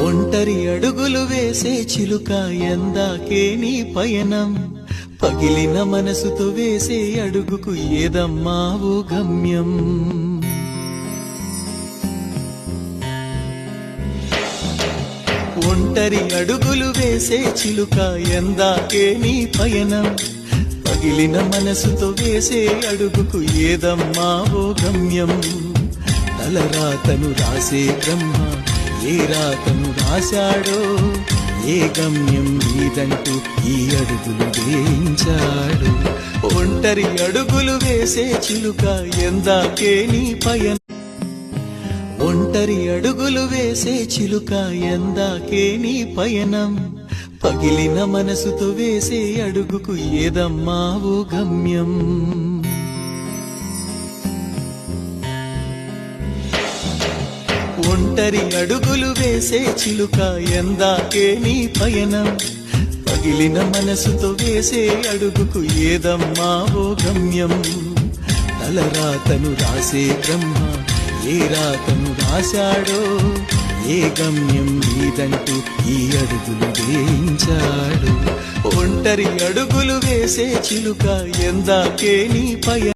ఒంటరి అడుగులు వేసే చిలుక ఎందాకే నీ పయనం, పగిలిన మనసుతో వేసే అడుగుకు ఏదమ్మా ఓ గమ్యం. ఒంటరి అడుగులు వేసే చిలుక ఎందాకే నీ పయనం, పగిలిన మనసుతో వేసే అడుగుకు ఏదమ్మా ఓ గమ్యం. తలరాతను రాసే బ్రహ్మ ఏ రాతను రాశాడో, ఏ గమ్యం నీదంటూ ఈ అడుగులు వేయించాడు. ఒంటరి అడుగులు వేసే చిలుక ఎందాకే నీ పయనం, ఒంటరి అడుగులు వేసే చిలుక ఎందాకే నీ పయనం, పగిలిన మనసుతో వేసే అడుగుకు ఏదమ్మా ఓ గమ్యం. ఒంటరి అడుగులు వేసే చిలుక ఎందాకే నీ పయనం, పగిలిన మనసుతో వేసే అడుగుకు ఏదమ్మా ఓ గమ్యం. తలరాతను రాసే బ్రహ్మ ఏ రాతను రాశాడో, ఏ గమ్యం నీదంటూ ఈ అడుగులు వేయించాడు. ఒంటరి అడుగులు వేసే చిలుక ఎందాకే నీ పయనం.